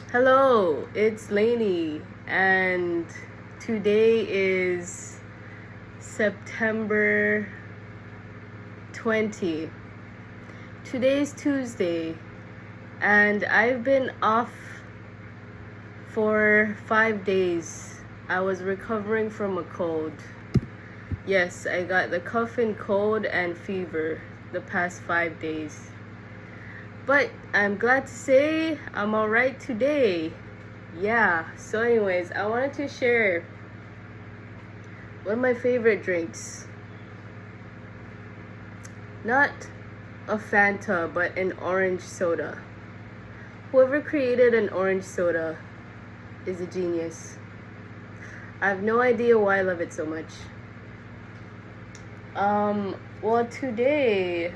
Hello, it's Lainey, and today is September 20. Today's Tuesday, and I've been off for 5 days. I was recovering from a cold. Yes, I got the cough and cold and fever the past 5 days. But I'm glad to say I'm alright today. Yeah, so anyways, I wanted to share one of my favorite drinks. Not a Fanta, but an orange soda. Whoever created an orange soda is a genius. I have no idea why I love it so much. Well, today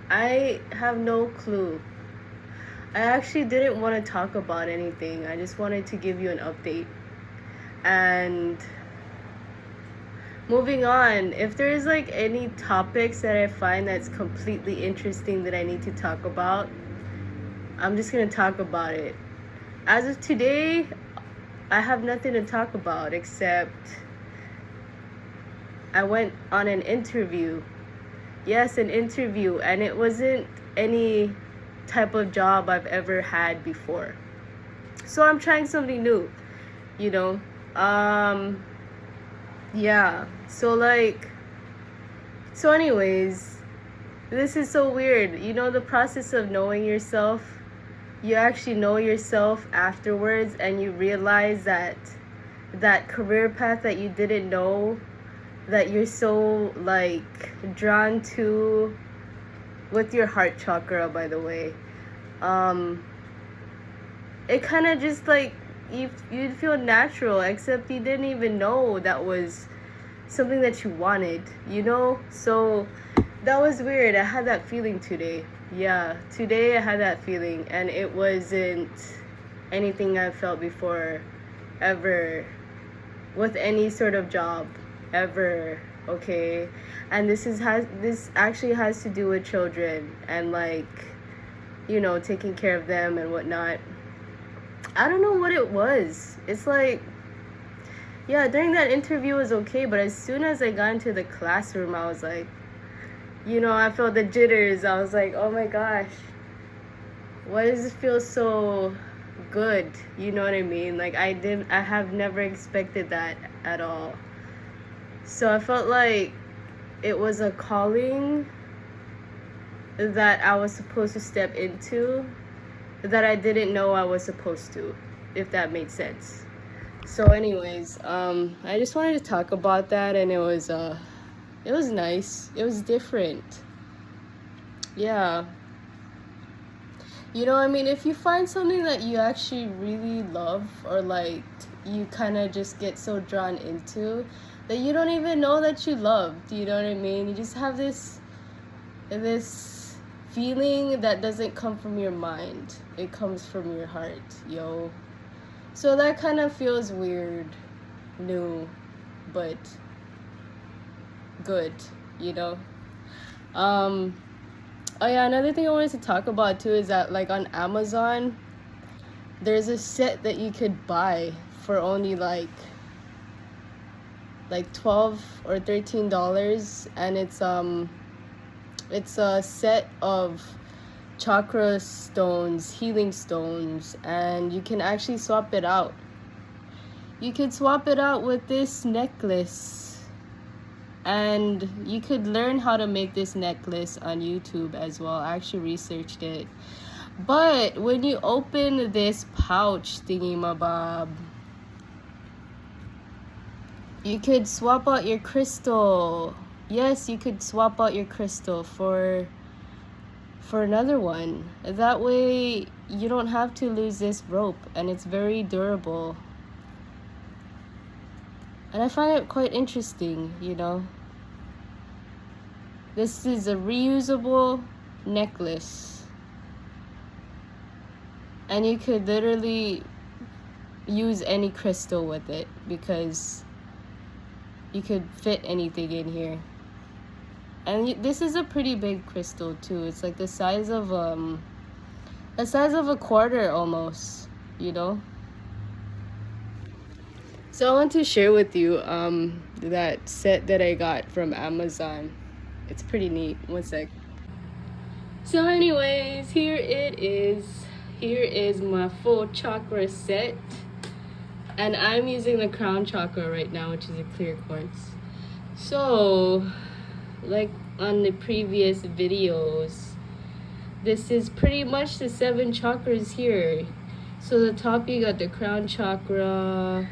I have no clue. I actually didn't want to talk about anything. I just wanted to give you an update. And moving on, if there's like any topics that I find that's completely interesting that I need to talk about, I'm just going to talk about it. As of today, I have nothing to talk about except I went on an interview. Yes, an interview, and it wasn't any type of job I've ever had before. So I'm trying something new, you know. Yeah. So anyways, this is so weird. You know the process of knowing yourself? You actually know yourself afterwards and you realize that that career path that you didn't know that you're so like drawn to with your heart chakra, by the way. It kind of just like you'd feel natural, except you didn't even know that was something that you wanted, you know? So that was weird. I had that feeling today. Yeah, today I had that feeling, and it wasn't anything I felt before ever with any sort of job ever. Okay, and this actually has to do with children and like, you know, taking care of them and whatnot. I don't know what it was. It's like, yeah, during that interview was okay, but as soon as I got into the classroom, I was like, you know, I felt the jitters. I was like, oh my gosh, why does this feel so good? You know what I mean? Like I have never expected that at all. So I felt like it was a calling that I was supposed to step into that I didn't know I was supposed to, if that made sense. So anyways, I just wanted to talk about that, and it was nice. It was different. Yeah. You know, I mean, if you find something that you actually really love or like you kind of just get so drawn into that you don't even know that you loved, you know what I mean? You just have this feeling that doesn't come from your mind. It comes from your heart, yo. So that kind of feels weird, new, but good, you know? Oh yeah, another thing I wanted to talk about too is that like on Amazon, there's a set that you could buy for only like $12 or $13, and it's a set of chakra stones, healing stones, and you can actually swap it out. You could swap it out with this necklace, and you could learn how to make this necklace on YouTube as well. I actually researched it. But when you open this pouch thingy mabob, you could swap out your crystal. Yes, you could swap out your crystal for another one. That way you don't have to lose this rope, and it's very durable. And I find it quite interesting, you know. This is a reusable necklace. And you could literally use any crystal with it because you could fit anything in here. And this is a pretty big crystal too. It's like the size of a quarter almost. you know. So I want to share with you that set that I got from Amazon. It's pretty neat. One sec. So anyways, here it is. Here is my full chakra set. And I'm using the crown chakra right now, which is a clear quartz. So, like on the previous videos, this is pretty much the 7 chakras here. So the top you got the crown chakra,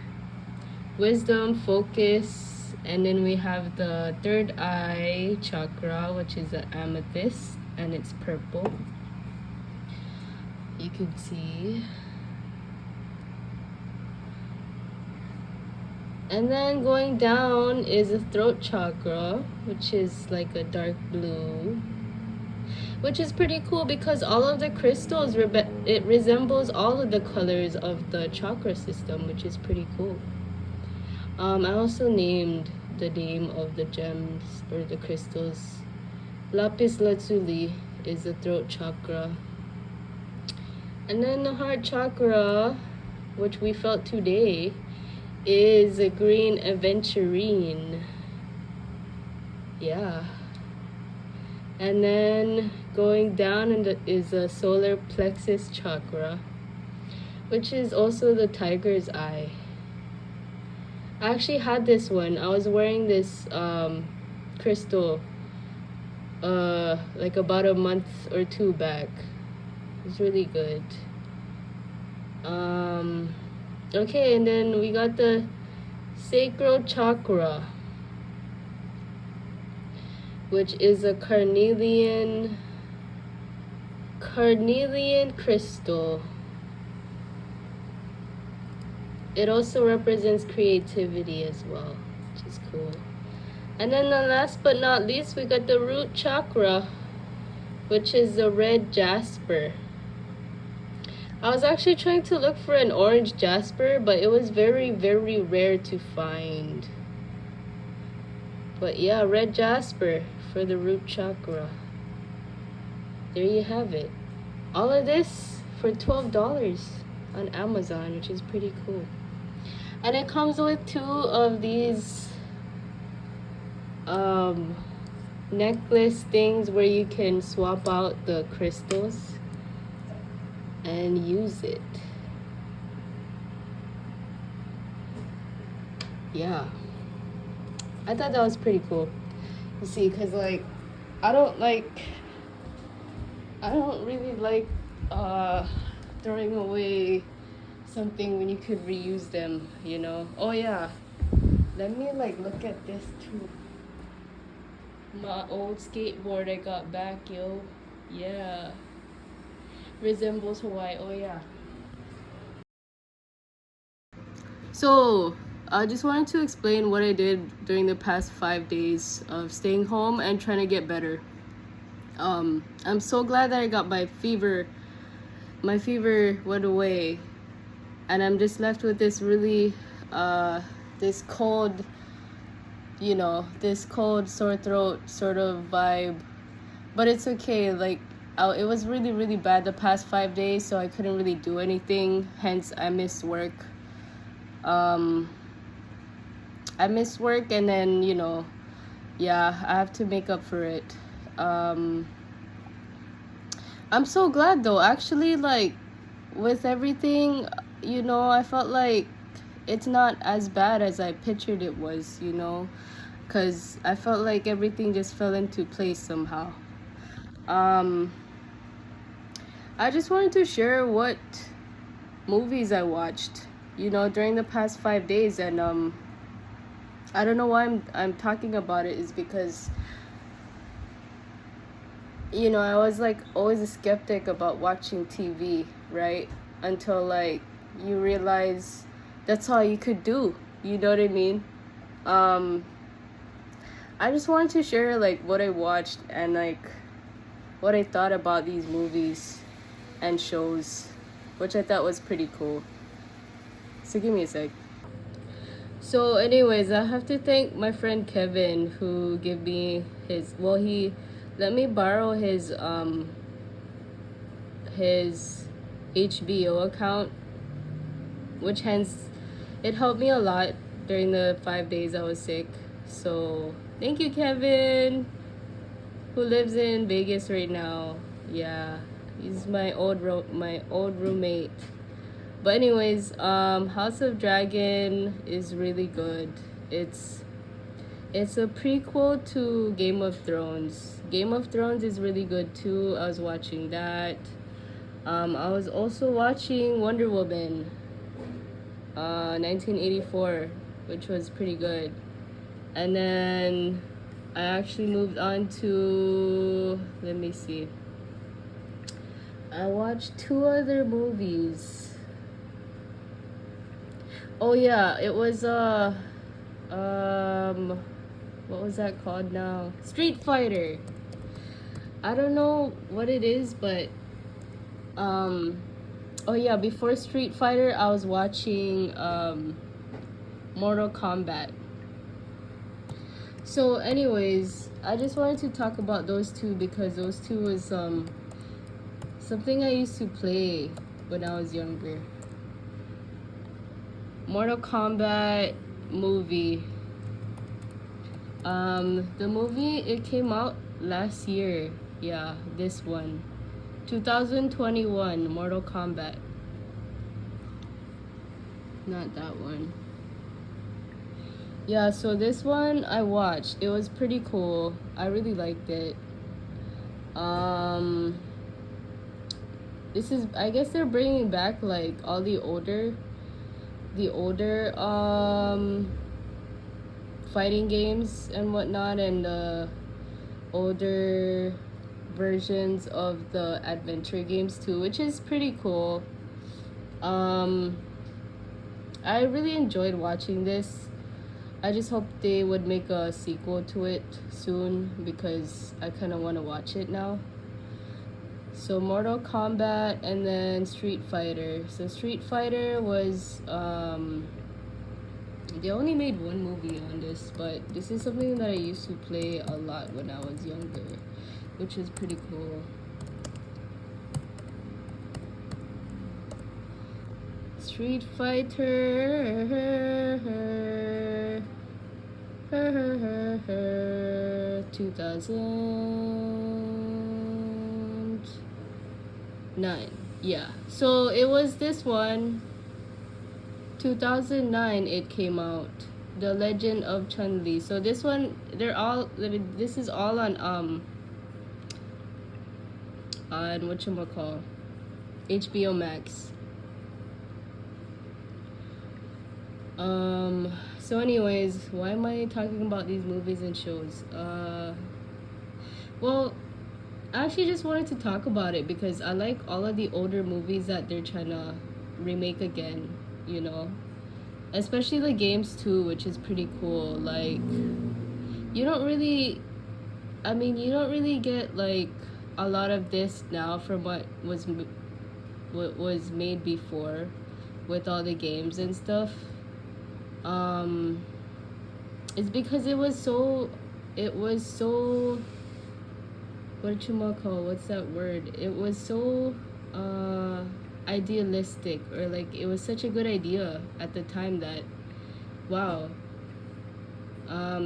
wisdom, focus, and then we have the third eye chakra, which is an amethyst, and it's purple. You can see. And then going down is the throat chakra, which is like a dark blue, which is pretty cool because all of the crystals, it resembles all of the colors of the chakra system, which is pretty cool. I also named the name of the gems or the crystals. Lapis lazuli is the throat chakra. And then the heart chakra, which we felt today, is a green aventurine. Yeah. And then going down is a solar plexus chakra, which is also the tiger's eye. I actually had this one. I was wearing this crystal like about a month or 2 back. It's really good. Okay, and then we got the sacral chakra, which is a carnelian crystal. It also represents creativity as well, which is cool. And then the last but not least, we got the root chakra, which is the red jasper. I was actually trying to look for an orange jasper, but it was very, very rare to find. But yeah, red jasper for the root chakra. There you have it. All of this for $12 on Amazon, which is pretty cool. And it comes with 2 of these necklace things where you can swap out the crystals and use it. Yeah, I thought that was pretty cool. You see, because like I don't really like throwing away something when you could reuse them, you know. Oh yeah, let me like look at this too. My old skateboard I got back, yo. Yeah, resembles Hawaii. Oh yeah. So I just wanted to explain what I did during the past 5 days of staying home and trying to get better. I'm so glad that I got my fever went away, and I'm just left with this really this cold, this cold sore throat sort of vibe. But it's okay. Like it was really, really bad the past 5 days, so I couldn't really do anything, hence I missed work. I missed work, and then yeah, I have to make up for it. I'm so glad though, actually, like with everything, I felt like it's not as bad as I pictured it was, because I felt like everything just fell into place somehow. I just wanted to share what movies I watched, during the past 5 days, and I don't know why I'm talking about it, is because I was like always a skeptic about watching TV, right? Until like you realize that's all you could do. You know what I mean? I just wanted to share like what I watched and like what I thought about these movies and shows, which I thought was pretty cool. So give me a sec. So anyways, I have to thank my friend Kevin, who gave me he let me borrow his HBO account which hence it helped me a lot during the 5 days I was sick. So thank you, Kevin, who lives in Vegas right now. Yeah, he's my old roommate. But anyways, House of Dragon is really good. It's a prequel to Game of Thrones. Game of Thrones is really good too. I was watching that. I was also watching Wonder Woman, 1984, which was pretty good. And then I actually moved on to, let me see. I watched 2 other movies. Oh yeah, it was what was that called now? Street Fighter. I don't know what it is, but oh yeah, before Street Fighter I was watching Mortal Kombat. So anyways, I just wanted to talk about those two because those two was something I used to play when I was younger. Mortal Kombat movie. The movie, it came out last year. Yeah, this one. 2021, Mortal Kombat. Not that one. Yeah, so this one I watched. It was pretty cool. I really liked it. This is, I guess they're bringing back like all the older fighting games and whatnot, and the older versions of the adventure games too, which is pretty cool. I really enjoyed watching this. I just hope they would make a sequel to it soon because I kind of want to watch it now. So Mortal Kombat and then Street Fighter. So Street Fighter was they only made one movie on this, but this is something that I used to play a lot when I was younger, which is pretty cool. Street Fighter 2009. Yeah, so it was this one. 2009 it came out, The Legend of Chun-Li. So this one, this is all on whatchamacall, HBO Max. So anyways, why am I talking about these movies and shows? Well, I actually just wanted to talk about it because I like all of the older movies that they're trying to remake again, you know, especially the games too, which is pretty cool. Like, you don't really get like a lot of this now from what was made before with all the games and stuff. It's because it was so what's that word? It was so idealistic, or like it was such a good idea at the time that, wow,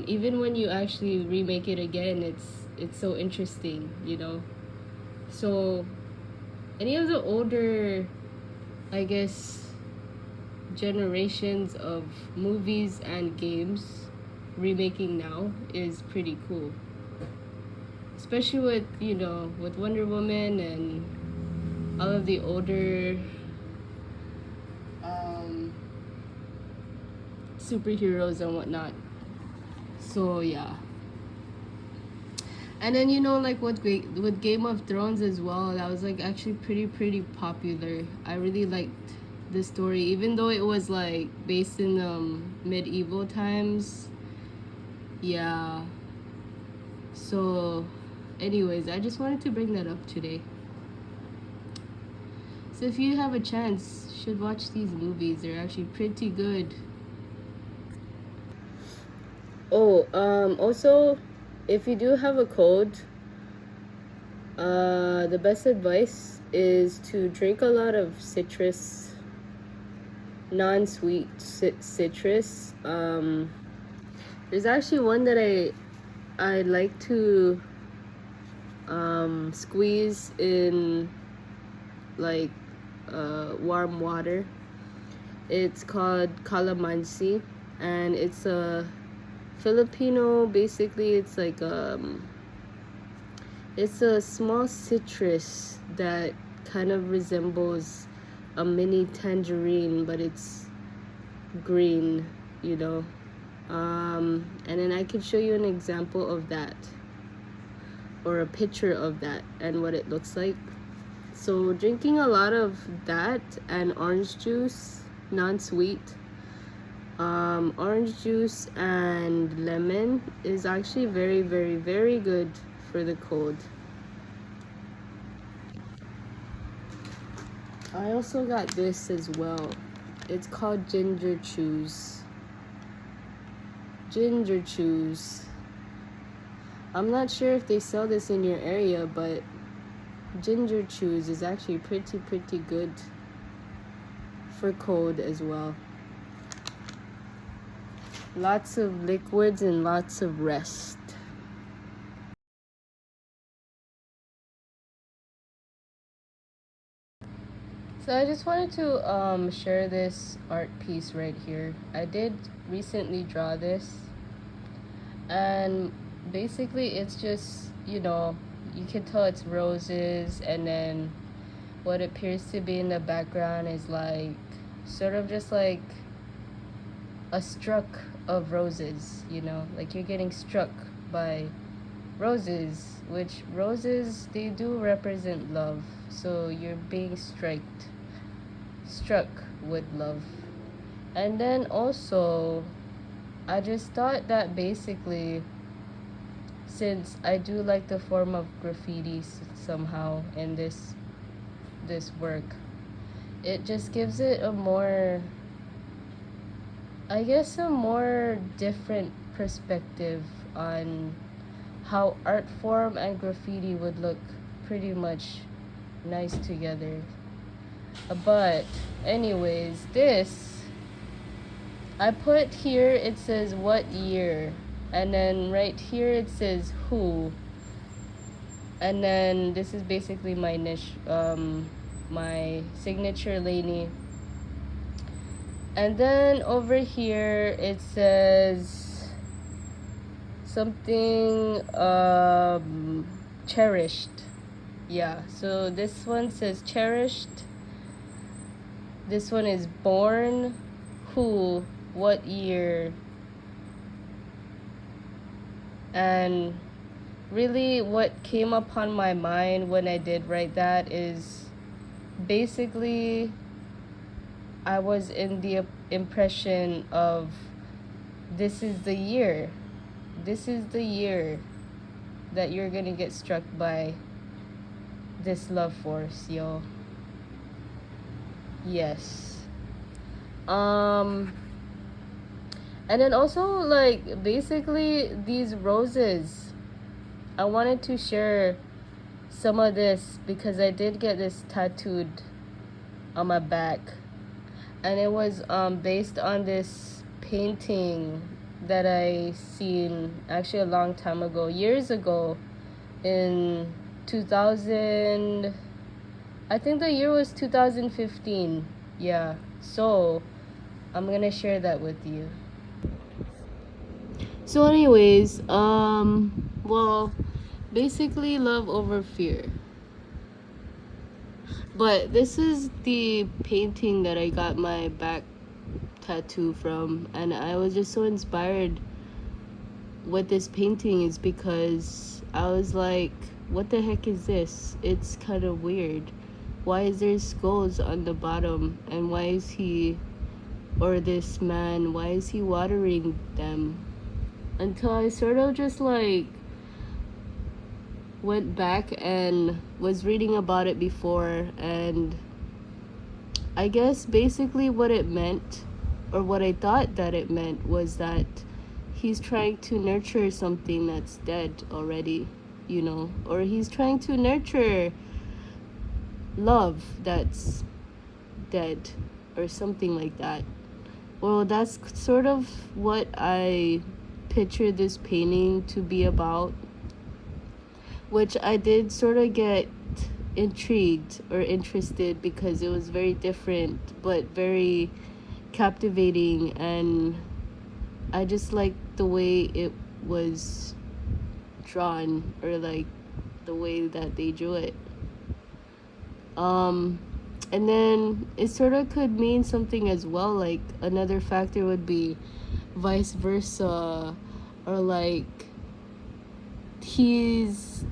even when you actually remake it again, it's so interesting, you know. So any of the older, I guess, generations of movies and games remaking now is pretty cool, especially with, you know, with Wonder Woman and all of the older superheroes and whatnot. So yeah. And then, you know, like with Game of Thrones as well, that was like actually pretty popular. I really liked the story, even though it was like based in medieval times. Yeah. So anyways, I just wanted to bring that up today. So if you have a chance, you should watch these movies. They're actually pretty good. Oh, also, if you do have a cold, the best advice is to drink a lot of citrus non-sweet citrus. There's actually one that I like to squeeze in like warm water. It's called calamansi, and it's a Filipino. Basically, it's like it's a small citrus that kind of resembles a mini tangerine, but it's green, you know. And then I could show you an example of that, or a picture of that and what it looks like. So drinking a lot of that and orange juice, non-sweet, orange juice and lemon is actually very, very, very good for the cold. I also got this as well. It's called ginger chews. Ginger chews. I'm not sure if they sell this in your area, but ginger chews is actually pretty good for cold as well. Lots of liquids and lots of rest. So I just wanted to share this art piece right here. I did recently draw this, and basically it's just, you know, you can tell it's roses, and then what appears to be in the background is like sort of just like a struck of roses, you know, like you're getting struck by roses, which roses, they do represent love, so you're being struck with love. And then also I just thought that basically, since I do like the form of graffiti somehow in this work, it just gives it a more, I guess, a more different perspective on how art form and graffiti would look pretty much nice together. But anyways, this I put here, it says what year, and then right here it says who, and then this is basically my niche, my signature laney. And then over here it says something cherished. Yeah, so this one says cherished. This one is born, who, what year. And really what came upon my mind when I did write that is basically I was in the impression of this is the year. This is the year that you're gonna get struck by this love force, yo. Yes. And then also, like, basically these roses, I wanted to share some of this because I did get this tattooed on my back, and it was based on this painting that I seen actually a long time ago, years ago, in 2000, I think the year was 2015. Yeah, so I'm gonna share that with you. So anyways, well, basically love over fear. But this is the painting that I got my back tattoo from, and I was just so inspired with this painting is because I was like, what the heck is this? It's kind of weird. Why is there skulls on the bottom, and why is he, or this man, why is he watering them? Until I sort of just like went back and was reading about it before, and I guess basically what it meant, or what I thought that it meant, was that he's trying to nurture something that's dead already, you know, or he's trying to nurture love that's dead, or something like that. Well, that's sort of what I picture this painting to be about, which I did sort of get intrigued or interested because it was very different but very captivating, and I just liked the way it was drawn, or like the way that they drew it. And then it sort of could mean something as well, like another factor would be vice versa, or like he's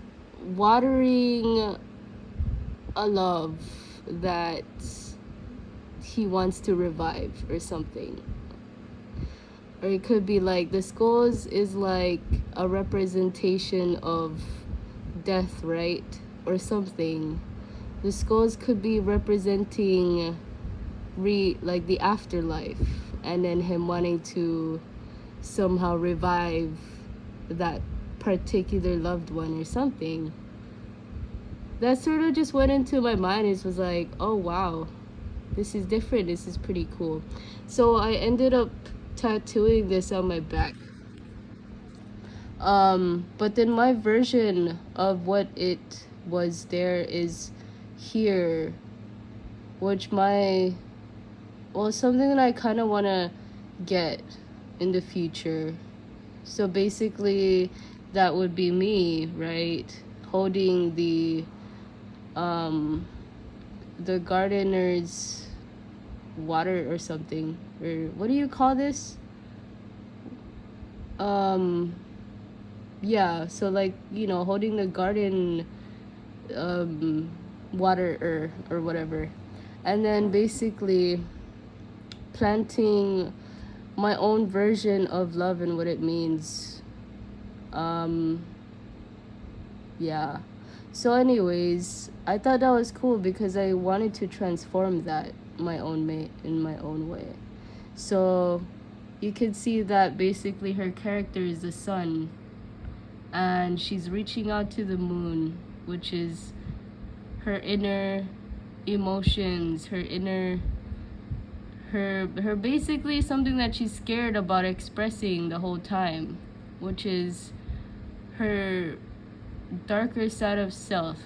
watering a love that he wants to revive or something. Or it could be like the skulls is like a representation of death, right? Or something. The skulls could be representing like the afterlife, and then him wanting to somehow revive that particular loved one or something. That sort of just went into my mind. It was like, oh wow, this is different, this is pretty cool. So I ended up tattooing this on my back. But then my version of what it was there is here, which something that I kind of want to get in the future. So basically that would be me, right, holding the gardener's water or something, or what do you call this? Yeah, so like, holding the garden water or whatever, and then basically planting my own version of love and what it means. Yeah. So anyways, I thought that was cool because I wanted to transform that in my own way. So you can see that basically her character is the sun, and she's reaching out to the moon, which is her inner emotions, her basically something that she's scared about expressing the whole time, which is her darker side of self.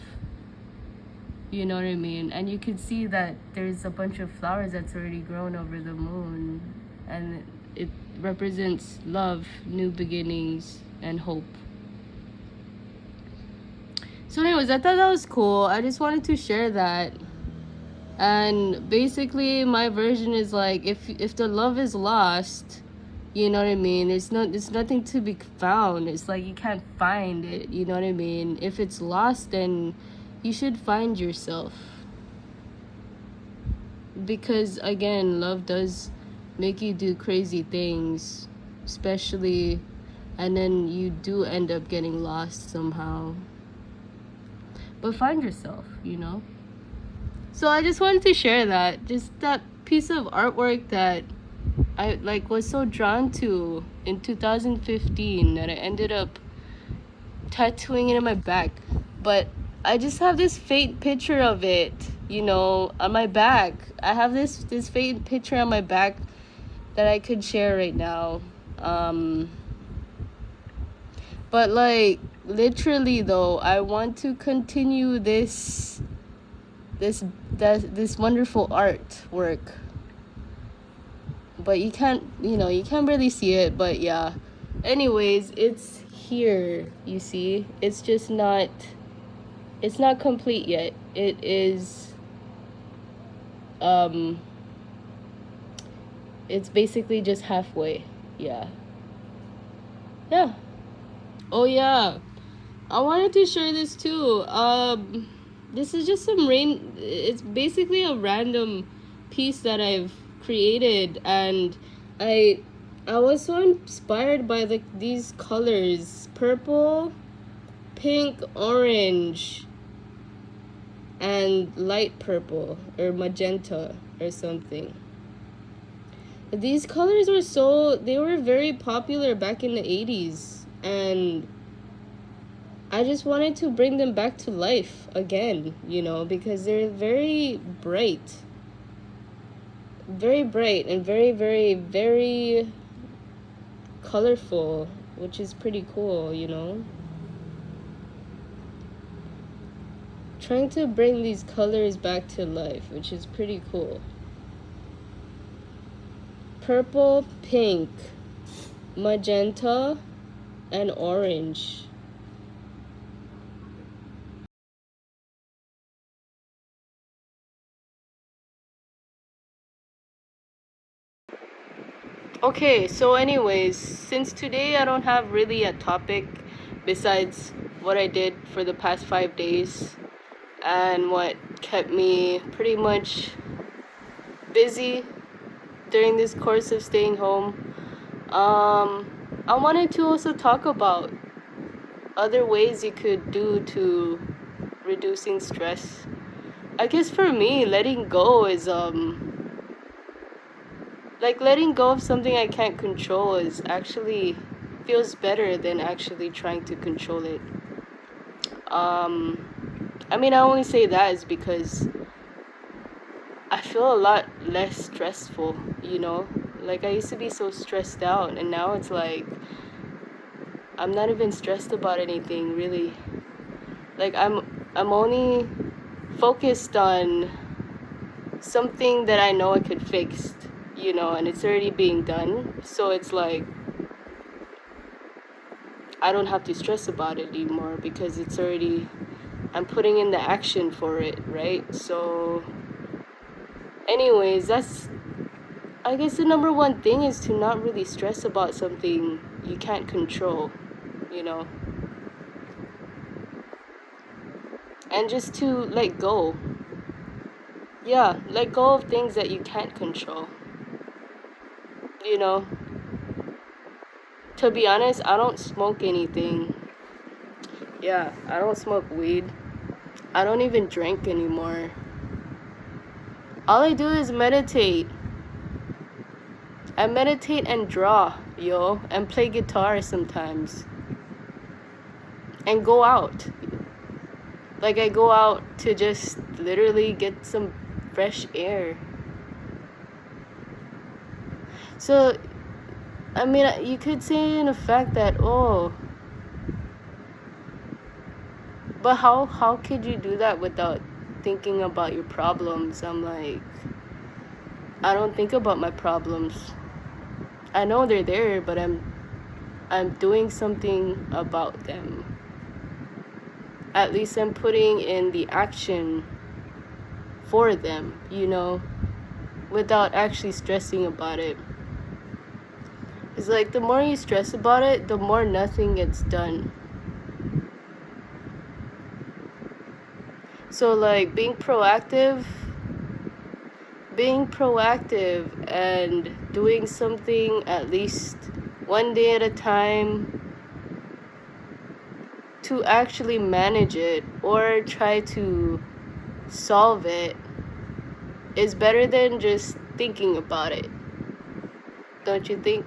You know what I mean? And you can see that there's a bunch of flowers that's already grown over the moon, and it represents love, new beginnings, and hope. So anyways, I thought that was cool. I just wanted to share that. And basically my version is like, if the love is lost, you know what I mean, it's nothing to be found. It's like you can't find it, you know what I mean? If it's lost, then you should find yourself. Because again, love does make you do crazy things, especially, and then you do end up getting lost somehow. But find yourself, So I just wanted to share that. Just that piece of artwork that I was so drawn to in 2015 that I ended up tattooing it on my back. But I just have this faint picture of it, on my back. I have this faint picture on my back that I could share right now. But literally though, I want to continue this wonderful artwork. But you can't really see it, but yeah. Anyways, it's here, you see. It's just not complete yet. It is it's basically just halfway. Yeah. Oh yeah, I wanted to share this too. This is just it's basically a random piece that I've created, and I was so inspired by these colors: purple, pink, orange, and light purple or magenta or something. These colors they were very popular back in the 80s, and I just wanted to bring them back to life again, because they're very bright. very bright and very, very, very colorful, which is pretty cool, you know? Trying to bring these colors back to life, which is pretty cool. Purple, pink, magenta, and orange. Okay, so anyways, since today I don't have really a topic besides what I did for the past 5 days and what kept me pretty much busy during this course of staying home, I wanted to also talk about other ways you could do to reducing stress. I guess for me, letting go is like letting go of something I can't control is actually feels better than actually trying to control it. I mean, I only say that is because I feel a lot less stressful, you know? Like I used to be so stressed out, and now it's like I'm not even stressed about anything really. Like I'm only focused on something that I know I could fix, you know, and it's already being done. So it's like I don't have to stress about it anymore because it's already I'm putting in the action for it, right? So anyways, that's I guess the number one thing is to not really stress about something you can't control, you know, and just to let go. Yeah, let go of things that you can't control, you know. To be honest, I don't smoke anything. Yeah, I don't smoke weed. I don't even drink anymore. All I do is meditate. I meditate and draw, yo, and play guitar sometimes. And go out. Like I go out to just literally get some fresh air. So, I mean, you could say in effect that, oh, but how could you do that without thinking about your problems? I'm like, I don't think about my problems. I know they're there, but I'm doing something about them. At least I'm putting in the action for them, you know, without actually stressing about it. It's like the more you stress about it, the more nothing gets done. So like being proactive and doing something at least one day at a time to actually manage it or try to solve it is better than just thinking about it. Don't you think?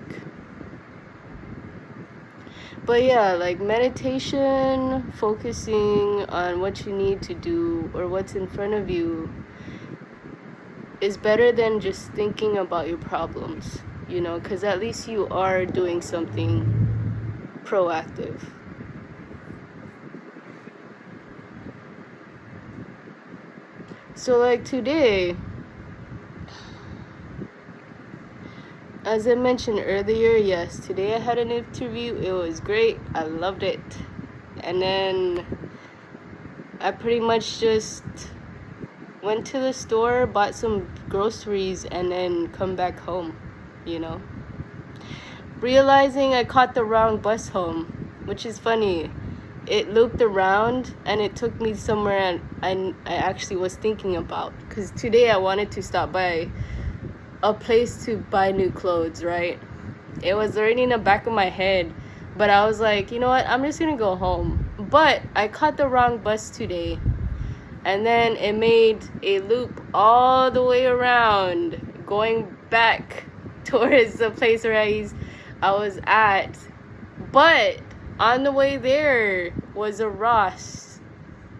But yeah, like meditation, focusing on what you need to do or what's in front of you is better than just thinking about your problems, you know, because at least you are doing something proactive. So like today, as I mentioned earlier, yes, today I had an interview. It was great. I loved it. And then I pretty much just went to the store, bought some groceries, and then come back home, you know. Realizing I caught the wrong bus home, which is funny. It looped around and it took me somewhere I actually was thinking about. Because today I wanted to stop by a place to buy new clothes, right? It was already in the back of my head, but I was like, you know what, I'm just gonna go home. But I caught the wrong bus today, and then it made a loop all the way around, going back towards the place where I was at. But on the way there was a Ross,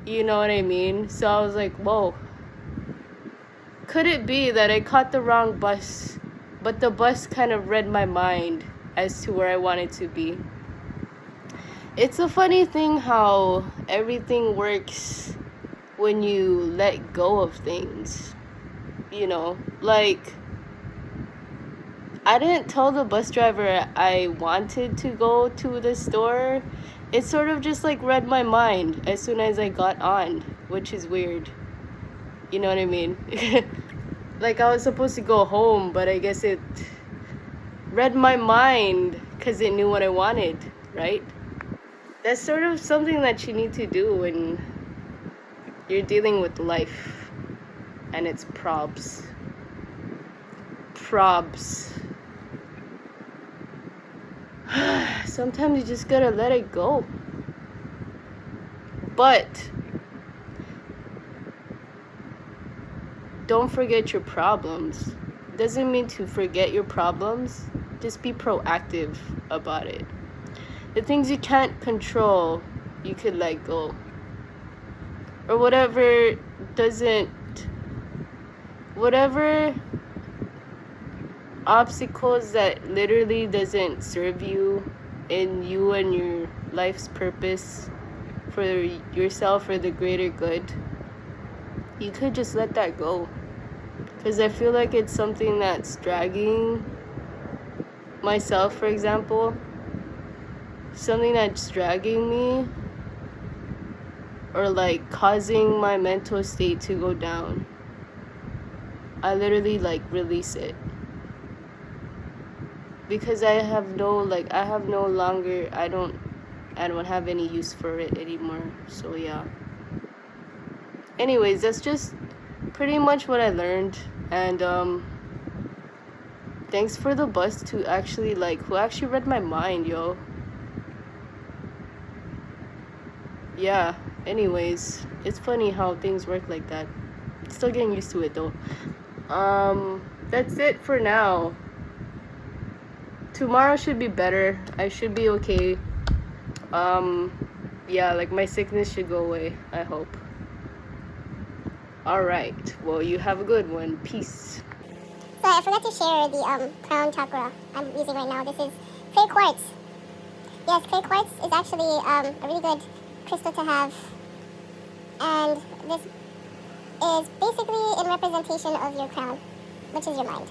you know what I mean? So I was like, whoa. could it be that I caught the wrong bus, but the bus kind of read my mind as to where I wanted to be? It's a funny thing how everything works when you let go of things. You know, like, I didn't tell the bus driver I wanted to go to the store. It sort of just like read my mind as soon as I got on, which is weird. You know what I mean? Like, I was supposed to go home, but I guess it read my mind because it knew what I wanted, right? That's sort of something that you need to do when you're dealing with life and its probs. Sometimes you just gotta let it go. But don't forget your problems. Doesn't mean to forget your problems. Just be proactive about it. The things you can't control, you could let go. Or whatever obstacles that literally doesn't serve you in you and your life's purpose for yourself or the greater good, you could just let that go. Because I feel like it's something that's dragging myself, for example. Something that's dragging me or like causing my mental state to go down. I literally like release it. Because I don't have any use for it anymore. So yeah. Anyways, that's just pretty much what I learned. And thanks for the bus who actually read my mind, yo. Yeah, anyways, it's funny how things work like that. Still getting used to it though. That's it for now. Tomorrow should be better. I should be okay. Yeah, like my sickness should go away, I hope. Alright, well, you have a good one. Peace. So I forgot to share the crown chakra I'm using right now. This is clear quartz. Yes, clear quartz is actually a really good crystal to have. And this is basically in representation of your crown, which is your mind.